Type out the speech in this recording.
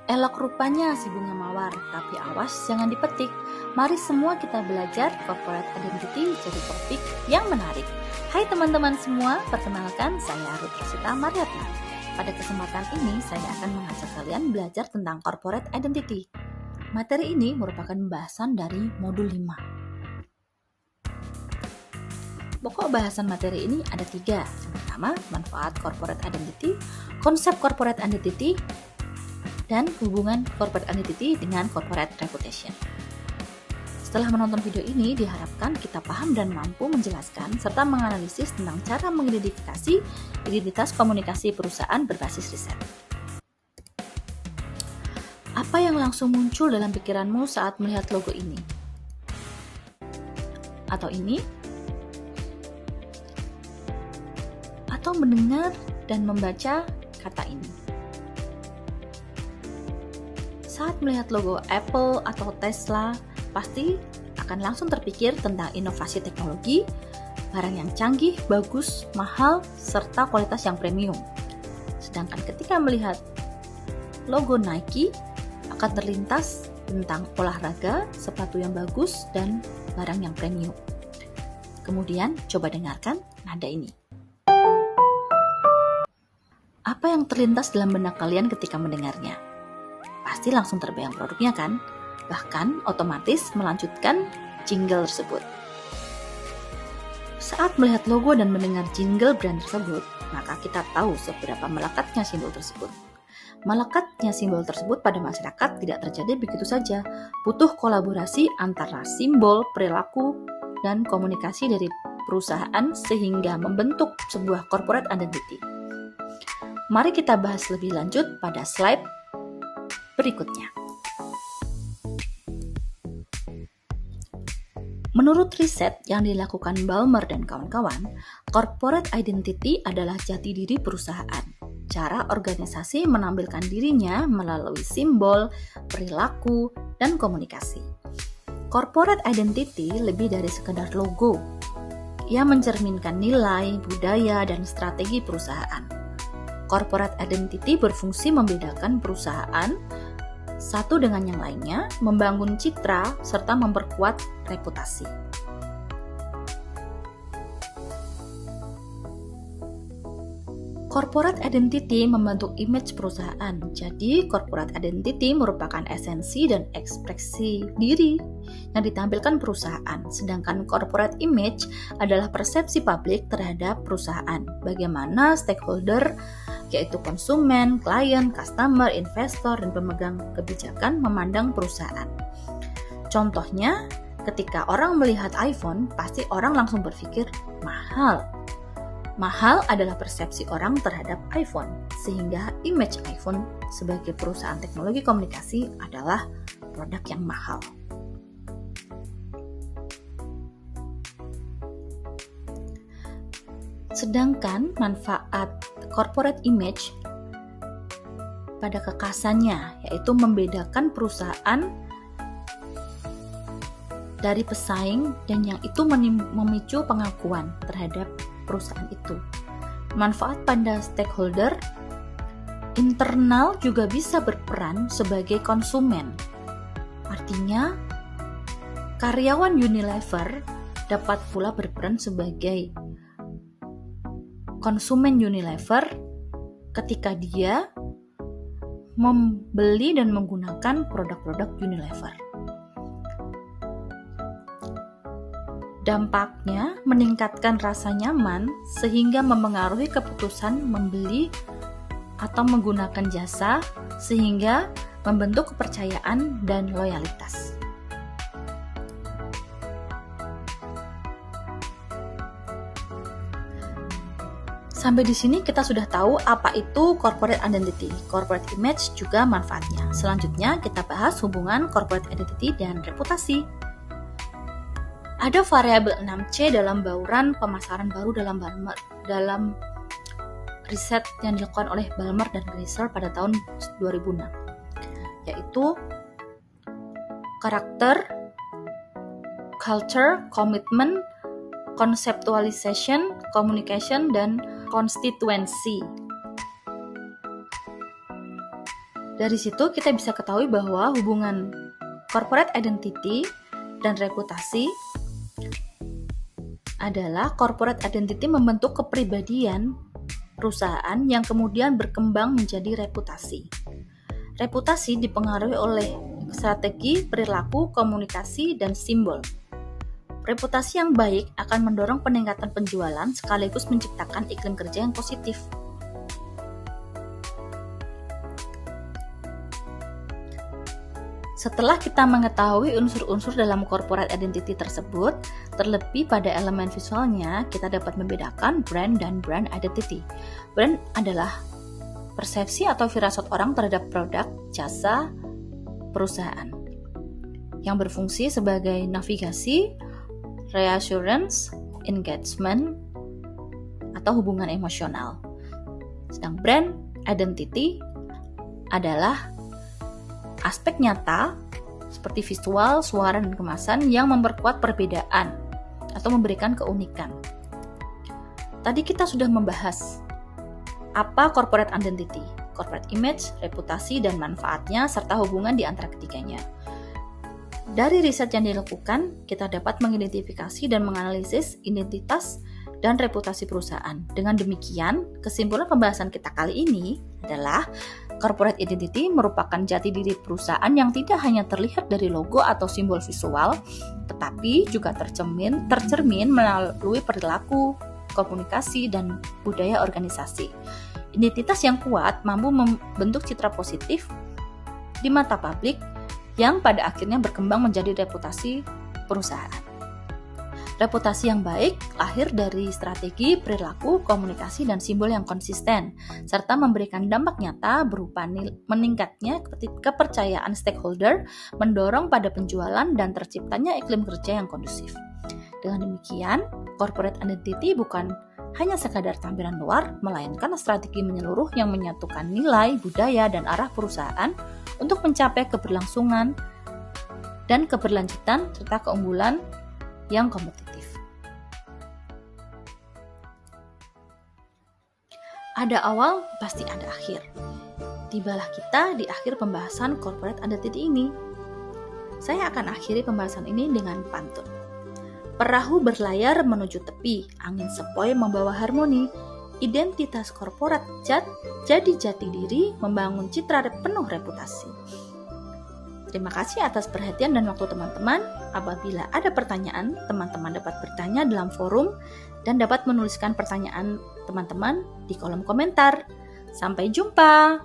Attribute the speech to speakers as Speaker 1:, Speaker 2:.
Speaker 1: Elok rupanya si bunga mawar, tapi awas jangan dipetik. Mari semua kita belajar corporate identity jadi topik yang menarik. Hai teman-teman semua, perkenalkan saya Ruth Rosita Mariatna. Pada kesempatan ini saya akan mengajak kalian belajar tentang corporate identity. Materi ini merupakan bahasan dari modul 5. Pokok bahasan materi ini ada 3. Yang pertama, manfaat corporate identity, konsep corporate identity, dan hubungan corporate identity dengan corporate reputation. Setelah menonton video ini, diharapkan kita paham dan mampu menjelaskan serta menganalisis tentang cara mengidentifikasi identitas komunikasi perusahaan berbasis riset. Apa yang langsung muncul dalam pikiranmu saat melihat logo ini? Atau ini? Atau mendengar dan membaca kata ini? Saat melihat logo Apple atau Tesla, pasti akan langsung terpikir tentang inovasi teknologi, barang yang canggih, bagus, mahal, serta kualitas yang premium. Sedangkan ketika melihat logo Nike, akan terlintas tentang olahraga, sepatu yang bagus, dan barang yang premium. Kemudian, coba dengarkan nada ini. Apa yang terlintas dalam benak kalian ketika mendengarnya? Pasti langsung terbayang produknya kan? Bahkan otomatis melanjutkan jingle tersebut. Saat melihat logo dan mendengar jingle brand tersebut, maka kita tahu seberapa melekatnya simbol tersebut. Melekatnya simbol tersebut pada masyarakat tidak terjadi begitu saja. Butuh kolaborasi antara simbol, perilaku, dan komunikasi dari perusahaan sehingga membentuk sebuah corporate identity. Mari kita bahas lebih lanjut pada slide berikutnya. Menurut riset yang dilakukan Ballmer dan kawan-kawan, corporate identity adalah jati diri perusahaan. Cara organisasi menampilkan dirinya melalui simbol, perilaku, dan komunikasi. Corporate identity lebih dari sekedar logo. Ia mencerminkan nilai, budaya, dan strategi perusahaan. Corporate identity berfungsi membedakan perusahaan satu dengan yang lainnya, membangun citra, serta memperkuat reputasi. Corporate identity membentuk image perusahaan. Jadi, corporate identity merupakan esensi dan ekspresi diri yang ditampilkan perusahaan. Sedangkan corporate image adalah persepsi publik terhadap perusahaan. Bagaimana stakeholder, yaitu konsumen, klien, customer, investor, dan pemegang kebijakan memandang perusahaan. Contohnya, ketika orang melihat iPhone, pasti orang langsung berpikir mahal. Mahal adalah persepsi orang terhadap iPhone, sehingga image iPhone sebagai perusahaan teknologi komunikasi adalah produk yang mahal. Sedangkan manfaat corporate image pada kekasannya, yaitu membedakan perusahaan dari pesaing dan yang itu memicu pengakuan terhadap perusahaan itu. Manfaat pada stakeholder internal juga bisa berperan sebagai konsumen. Artinya, karyawan Unilever dapat pula berperan sebagai konsumen Unilever ketika dia membeli dan menggunakan produk-produk Unilever. Dampaknya meningkatkan rasa nyaman sehingga memengaruhi keputusan membeli atau menggunakan jasa sehingga membentuk kepercayaan dan loyalitas. Sampai di sini kita sudah tahu apa itu corporate identity, corporate image juga manfaatnya. Selanjutnya kita bahas hubungan corporate identity dan reputasi. Ada variabel 6C dalam bauran pemasaran baru dalam riset yang dilakukan oleh Ballmer dan Glaser pada tahun 2006, yaitu karakter, culture, commitment, conceptualization, communication, dan constituency. Dari situ kita bisa ketahui bahwa hubungan corporate identity dan reputasi adalah corporate identity membentuk kepribadian perusahaan yang kemudian berkembang menjadi reputasi. Reputasi dipengaruhi oleh strategi, perilaku, komunikasi, dan simbol. Reputasi yang baik akan mendorong peningkatan penjualan sekaligus menciptakan iklim kerja yang positif. Setelah kita mengetahui unsur-unsur dalam corporate identity tersebut, terlebih pada elemen visualnya, kita dapat membedakan brand dan brand identity. Brand adalah persepsi atau firasat orang terhadap produk, jasa, perusahaan yang berfungsi sebagai navigasi, reassurance, engagement, atau hubungan emosional. Sedang brand identity adalah aspek nyata seperti visual, suara, dan kemasan yang memperkuat perbedaan atau memberikan keunikan. Tadi kita sudah membahas apa corporate identity, corporate image, reputasi, dan manfaatnya, serta hubungan di antara ketiganya. Dari riset yang dilakukan, kita dapat mengidentifikasi dan menganalisis identitas dan reputasi perusahaan. Dengan demikian, kesimpulan pembahasan kita kali ini adalah corporate identity merupakan jati diri perusahaan yang tidak hanya terlihat dari logo atau simbol visual, tetapi juga tercermin melalui perilaku, komunikasi, dan budaya organisasi. Identitas yang kuat mampu membentuk citra positif di mata publik yang pada akhirnya berkembang menjadi reputasi perusahaan. Reputasi yang baik lahir dari strategi, perilaku, komunikasi, dan simbol yang konsisten, serta memberikan dampak nyata berupa meningkatnya kepercayaan stakeholder, mendorong pada penjualan, dan terciptanya iklim kerja yang kondusif. Dengan demikian, corporate identity bukan hanya sekadar tampilan luar, melainkan strategi menyeluruh yang menyatukan nilai, budaya, dan arah perusahaan untuk mencapai keberlangsungan dan keberlanjutan serta keunggulan yang kompetitif. Ada awal, pasti ada akhir. Tibalah kita di akhir pembahasan corporate identity ini. Saya akan akhiri pembahasan ini dengan pantun. Perahu berlayar menuju tepi, angin sepoi membawa harmoni. Identitas korporat jadi jati diri, membangun citra penuh reputasi. Terima kasih atas perhatian dan waktu teman-teman. Apabila ada pertanyaan, teman-teman dapat bertanya dalam forum dan dapat menuliskan pertanyaan teman-teman di kolom komentar. Sampai jumpa!